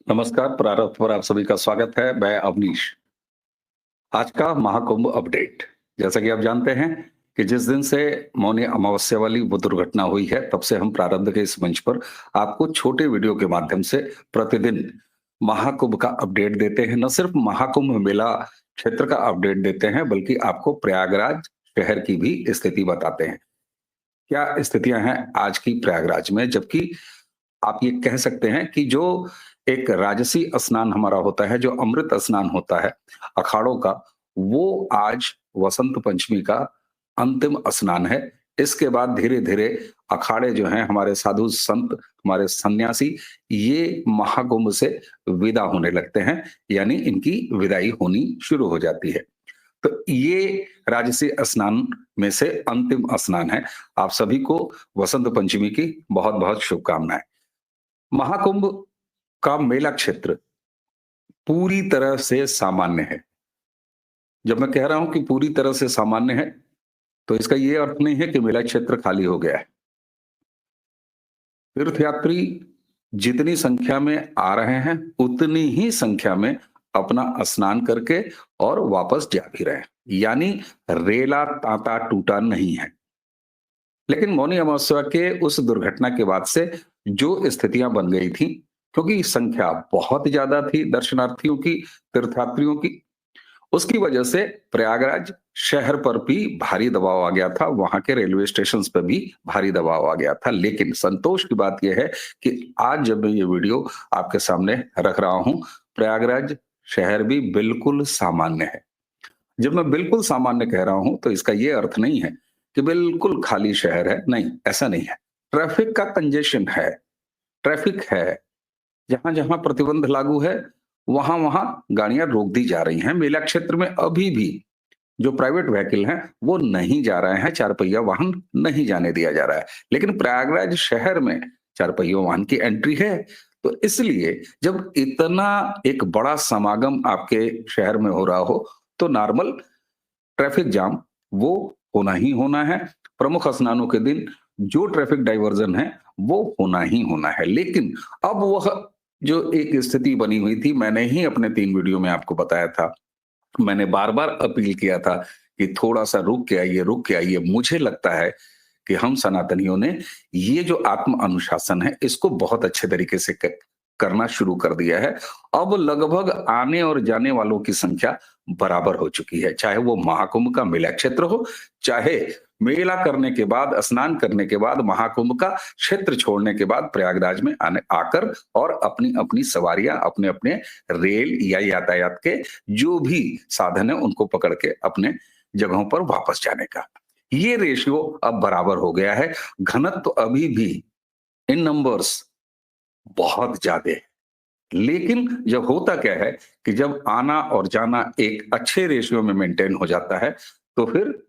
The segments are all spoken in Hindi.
नमस्कार, प्रारंभ पर आप सभी का स्वागत है। मैं अवनीश। आज का महाकुंभ अपडेट। जैसा कि आप जानते हैं कि जिस दिन से मौनी अमावस्या वाली वो दुर्घटना हुई है, तब से हम प्रारंभ के इस मंच पर आपको छोटे वीडियो के माध्यम से प्रतिदिन महाकुंभ का अपडेट देते हैं। न सिर्फ महाकुंभ मेला क्षेत्र का अपडेट देते हैं, बल्कि आपको प्रयागराज शहर की भी स्थिति बताते हैं। क्या स्थितियां हैं आज की प्रयागराज में? जबकि आप ये कह सकते हैं कि जो एक राजसी स्नान हमारा होता है, जो अमृत स्नान होता है अखाड़ों का, वो आज वसंत पंचमी का अंतिम स्नान है। इसके बाद धीरे-धीरे अखाड़े जो हैं, हमारे साधु संत, हमारे सन्यासी, ये महाकुंभ से विदा होने लगते हैं, यानी इनकी विदाई होनी शुरू हो जाती है। तो ये राजसी स्नान में से अंतिम स्नान है। आप सभी को वसंत पंचमी की बहुत-बहुत शुभकामनाएँ। महाकुंभ का मेला क्षेत्र पूरी तरह से सामान्य है। जब मैं कह रहा हूं कि पूरी तरह से सामान्य है, तो इसका ये अर्थ नहीं है कि मेला क्षेत्र खाली हो गया है। तीर्थयात्री जितनी संख्या में आ रहे हैं, उतनी ही संख्या में अपना स्नान करके और वापस जा भी रहे हैं। यानी रेला तांता टूटा नहीं है। लेकिन मौनी अमावस्या के उस दुर्घटना के बाद से जो स्थितियां बन गई थी, क्योंकि संख्या बहुत ज्यादा थी दर्शनार्थियों की, तीर्थयात्रियों की, उसकी वजह से प्रयागराज शहर पर भी भारी दबाव आ गया था। वहां के रेलवे स्टेशन पर भी भारी दबाव आ गया था। लेकिन संतोष की बात यह है कि आज जब मैं ये वीडियो आपके सामने रख रहा हूं, प्रयागराज शहर भी बिल्कुल सामान्य है। जब मैं बिल्कुल सामान्य कह रहा हूं, तो इसका ये अर्थ नहीं है कि बिल्कुल खाली शहर है। नहीं, ऐसा नहीं है। ट्रैफिक का कंजेशन है, ट्रैफिक है। जहां-जहां प्रतिबंध लागू है, वहां-वहां गाड़ियां रोक दी जा रही हैं। मेला क्षेत्र में अभी भी जो प्राइवेट व्हीकल हैं, वो नहीं जा रहे हैं, चार पहिया वाहन नहीं जाने दिया जा रहा है। लेकिन प्रयागराज शहर में चार पहिया वाहन की एंट्री है। तो इसलिए जब इतना एक बड़ा समागम आपके शहर में हो रहा हो, तो नॉर्मल ट्रैफिक जाम वो होना ही होना है। प्रमुख स्नानों के दिन जो ट्रैफिक डाइवर्जन है, वो होना ही होना है। लेकिन अब वह जो एक स्थिति बनी हुई थी, मैंने ही अपने 3 वीडियो में आपको बताया था। मैंने बार-बार अपील किया था कि थोड़ा-सा रुक के आइए। मुझे लगता है कि हम सनातनियों ने ये जो आत्म अनुशासन है, इसको बहुत अच्छे तरीके से करना शुरू कर दिया है। अब लगभग आने और जाने वालों की संख्या बराबर हो चुकी है। चाहे वो महाकुंभ का मेला क्षेत्र हो, चाहे मेला करने के बाद, स्नान करने के बाद, महाकुंभ का क्षेत्र छोड़ने के बाद प्रयागराज में आने आकर और अपनी-अपनी सवारियां, अपने-अपने रेल या यातायात के जो भी साधन है, उनको पकड़ के अपने जगहों पर वापस जाने का। ये रेशियो अब बराबर हो गया है। घनत्व तो अभी भी इन नंबर्स बहुत ज्यादा है। लेकिन जब होता क्या है कि जब आना और जाना एक अच्छे रेशियो में मेंटेन हो जाता है, तो फिर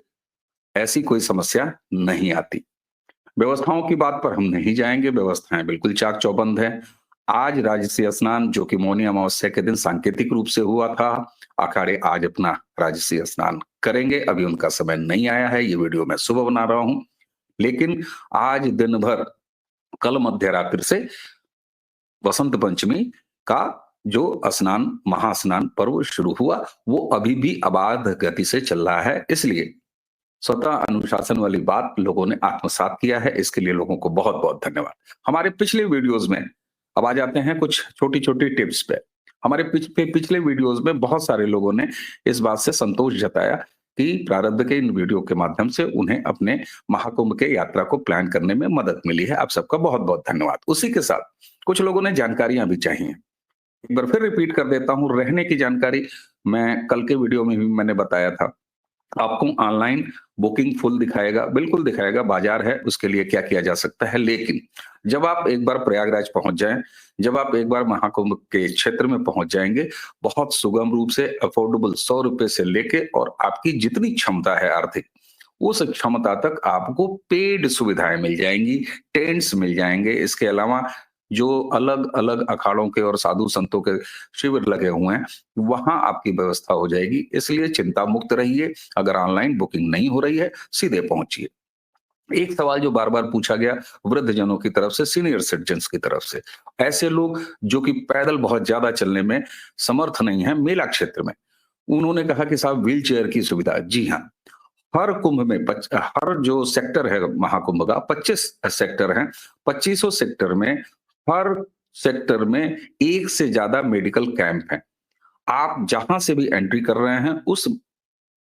ऐसी कोई समस्या नहीं आती। व्यवस्थाओं की बात पर हम नहीं जाएंगे, व्यवस्थाएं बिल्कुल चाक चौबंद हैं। आज राजसी स्नान, जो कि मौनी अमावस्या के दिन सांकेतिक रूप से हुआ था, अखाड़े आज अपना राजसी स्नान करेंगे। अभी उनका समय नहीं आया है, ये वीडियो मैं सुबह बना रहा हूं। लेकिन आज दिन भर, कल मध्य रात्रि से वसंत पंचमी का जो स्नान, महास्नान पर्व शुरू हुआ, वो अभी भी अबाध गति से चल रहा है। इसलिए स्वतः अनुशासन वाली बात लोगों ने आत्मसात किया है। इसके लिए लोगों को बहुत-बहुत धन्यवाद। हमारे पिछले वीडियोस में अब आ जाते हैं कुछ छोटी-छोटी टिप्स पे। हमारे पिछले वीडियोस में बहुत सारे लोगों ने इस बात से संतोष जताया कि प्रारब्ध के इन वीडियो के माध्यम से उन्हें अपने महाकुंभ के यात्रा को प्लान करने में मदद मिली है। आप सबका बहुत-बहुत धन्यवाद। उसी के साथ कुछ लोगों ने जानकारियां भी चाहिए। एक बार फिर रिपीट कर देता हूं, रहने की जानकारी मैं कल के वीडियो में भी मैंने बताया था। आपको ऑनलाइन बुकिंग फुल दिखाएगा, बिल्कुल दिखाएगा, बाजार है, उसके लिए क्या किया जा सकता है। लेकिन जब आप एक बार प्रयागराज पहुंच जाएं, जब आप एक बार महाकुंभ के क्षेत्र में पहुंच जाएंगे, बहुत सुगम रूप से अफोर्डेबल ₹100 से लेके और आपकी जितनी क्षमता है आर्थिक, उस क्षमता तक आपको पेड सुविधाएं मिल जाएंगी, टेंट्स मिल जाएंगे। इसके अलावा जो अलग-अलग अखाड़ों के और साधु संतों के शिविर लगे हुए हैं, वहां आपकी व्यवस्था हो जाएगी। इसलिए चिंता मुक्त रहिए। अगर ऑनलाइन बुकिंग नहीं हो रही है, सीधे पहुंचिए। एक सवाल जो बार-बार पूछा गया वृद्धजनों की तरफ से, सीनियर सिटीजन्स की तरफ से, ऐसे लोग जो कि पैदल बहुत ज्यादा चलने में समर्थ नहीं है मेला क्षेत्र में, उन्होंने कहा कि साहब व्हील चेयर की सुविधा। जी हाँ, हर कुंभ में हर जो सेक्टर है महाकुंभ का 25 सेक्टर हैं, 25 सेक्टर में हर सेक्टर में एक से ज्यादा मेडिकल कैंप हैं। आप जहां से भी एंट्री कर रहे हैं उस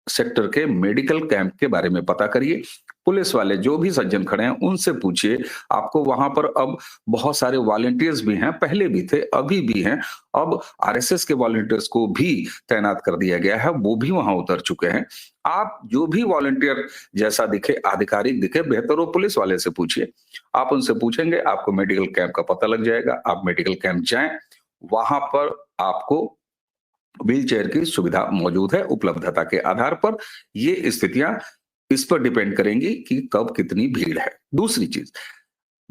सेक्टर के मेडिकल कैंप के बारे में पता करिए। पुलिस वाले जो भी सज्जन खड़े हैं उनसे पूछिए। आपको वहां पर अब बहुत सारे वॉलंटियर्स भी हैं, पहले भी थे, अभी भी हैं। अब आरएसएस के वॉलंटियर्स को भी तैनात कर दिया गया है, वो भी वहां उतर चुके हैं। आप जो भी वॉलंटियर जैसा दिखे, आधिकारिक दिखे, बेहतर हो पुलिस वाले से पूछिए। आप उनसे पूछेंगे, आपको मेडिकल कैंप का पता लग जाएगा। आप मेडिकल कैंप जाएं, वहां पर आपको व्हील चेयर की सुविधा मौजूद है। उपलब्धता के आधार पर ये स्थितियां इस पर डिपेंड करेंगी कि कब कितनी भीड़ है। दूसरी चीज,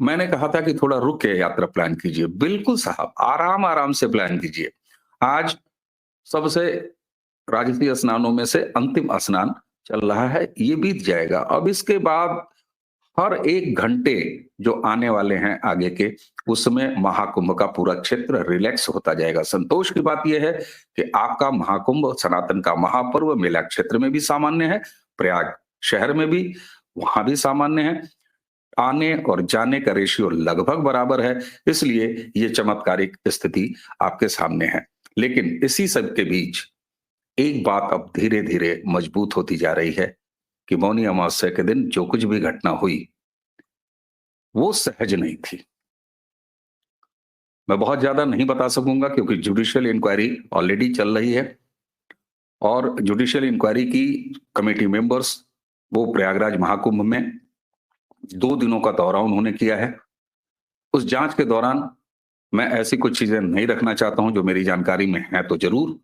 मैंने कहा था कि थोड़ा रुक के यात्रा प्लान कीजिए। बिल्कुल साहब, आराम आराम से प्लान कीजिए। आज सबसे राजसीय स्नानों में से अंतिम स्नान चल रहा है, ये बीत जाएगा। अब इसके बाद हर 1 घंटे जो आने वाले हैं आगे के, उसमें महाकुंभ का पूरा क्षेत्र रिलैक्स होता जाएगा। संतोष की बात यह है कि आपका महाकुंभ, सनातन का महापर्व, मेला क्षेत्र में भी सामान्य है, प्रयाग शहर में भी, वहां भी सामान्य है। आने और जाने का रेशियो लगभग बराबर है, इसलिए ये चमत्कारिक स्थिति आपके सामने है। लेकिन इसी सब के बीच एक बात अब धीरे धीरे मजबूत होती जा रही है कि मौनी अमावस्या के दिन जो कुछ भी घटना हुई वो सहज नहीं थी। मैं बहुत ज्यादा नहीं बता सकूंगा क्योंकि जुडिशियल इंक्वायरी ऑलरेडी चल रही है और जुडिशियल इंक्वायरी की कमेटी मेंबर्स वो प्रयागराज महाकुंभ में 2 दिनों का दौरा उन्होंने किया है। उस जांच के दौरान मैं ऐसी कुछ चीजें नहीं रखना चाहता हूं जो मेरी जानकारी में है तो जरूर,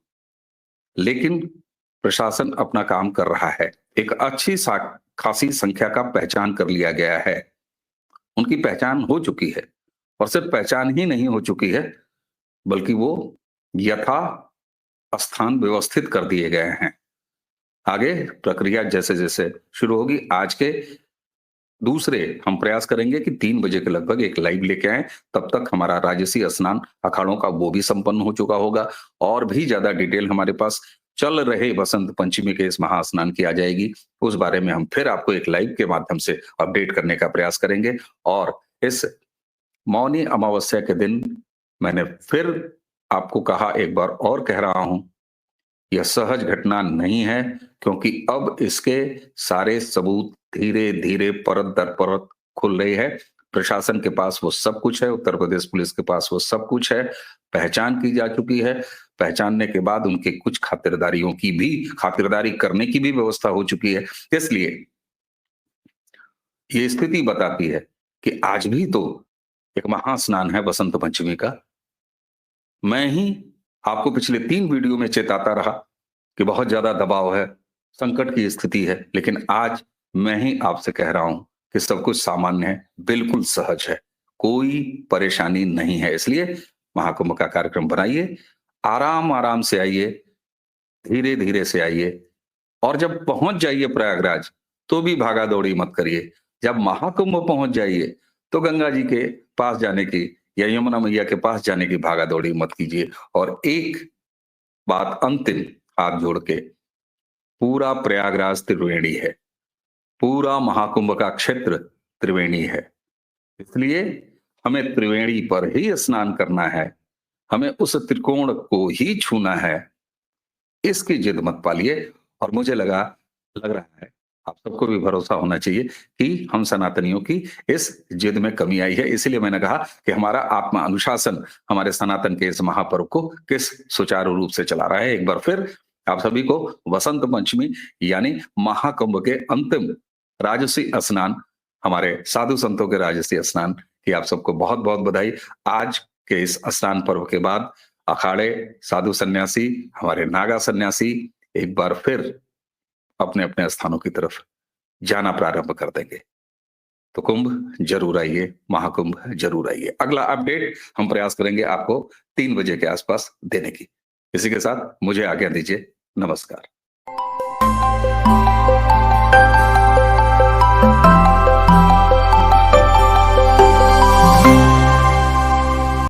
लेकिन प्रशासन अपना काम कर रहा है। एक अच्छी खासी संख्या का पहचान कर लिया गया है, उनकी पहचान हो चुकी है और सिर्फ पहचान ही नहीं हो चुकी है बल्कि वो यथा स्थान व्यवस्थित कर दिए गए हैं। आगे प्रक्रिया जैसे जैसे शुरू होगी, आज के दूसरे हम प्रयास करेंगे कि 3 बजे के लगभग एक लाइव लेके आए। तब तक हमारा राजसी स्नान अखाड़ों का वो भी संपन्न हो चुका होगा और भी ज्यादा डिटेल हमारे पास चल रहे वसंत पंचमी के इस महास्नान की आ जाएगी। उस बारे में हम फिर आपको एक लाइव के माध्यम से अपडेट करने का प्रयास करेंगे। और इस मौनी अमावस्या के दिन मैंने फिर आपको कहा, एक बार और कह रहा हूं, यह सहज घटना नहीं है, क्योंकि अब इसके सारे सबूत धीरे धीरे परत दर परत खुल रही है। प्रशासन के पास वो सब कुछ है, उत्तर प्रदेश पुलिस के पास वो सब कुछ है, पहचान की जा चुकी है। पहचानने के बाद उनकी कुछ खातिरदारी करने की भी व्यवस्था हो चुकी है। इसलिए ये स्थिति बताती है कि आज भी तो एक महास्नान है वसंत पंचमी का। मैं ही आपको पिछले 3 वीडियो में चेताता रहा कि बहुत ज्यादा दबाव है, संकट की स्थिति है, लेकिन आज मैं ही आपसे कह रहा हूं कि सब कुछ सामान्य है, बिल्कुल सहज है, कोई परेशानी नहीं है। इसलिए महाकुंभ का कार्यक्रम बनाइए, आराम आराम से आइए, धीरे धीरे से आइए और जब पहुंच जाइए प्रयागराज तो भी भागा दौड़ी मत करिए। जब महाकुंभ पहुंच जाइए तो गंगा जी के पास जाने की या यमुना मैया के पास जाने की भागा दौड़ी मत कीजिए। और एक बात अंतिम, हाथ जोड़ के, पूरा प्रयागराज त्रिवेणी है, पूरा महाकुंभ का क्षेत्र त्रिवेणी है, इसलिए हमें त्रिवेणी पर ही स्नान करना है, हमें उस त्रिकोण को ही छूना है। इसकी जिद मत पालिए। और मुझे लग रहा है आप सबको भी भरोसा होना चाहिए कि हम सनातनियों की इस जिद में कमी आई है। इसलिए मैंने कहा कि हमारा आत्मा अनुशासन हमारे सनातन के इस महापर्व को किस सुचारू रूप से चला रहा है। एक बार फिर आप सभी को वसंत पंचमी यानी महाकुंभ के अंतिम राजसी स्नान, हमारे साधु संतों के राजसी स्नान की आप सबको बहुत बहुत बधाई। आज के इस स्नान पर्व के बाद अखाड़े, साधु सन्यासी, हमारे नागा सन्यासी एक बार फिर अपने अपने स्थानों की तरफ जाना प्रारंभ कर देंगे। तो कुंभ जरूर आइए, महाकुंभ जरूर आइए। अगला अपडेट हम प्रयास करेंगे आपको 3 बजे के आसपास देने की। इसी के साथ मुझे आज्ञा दीजिए। नमस्कार।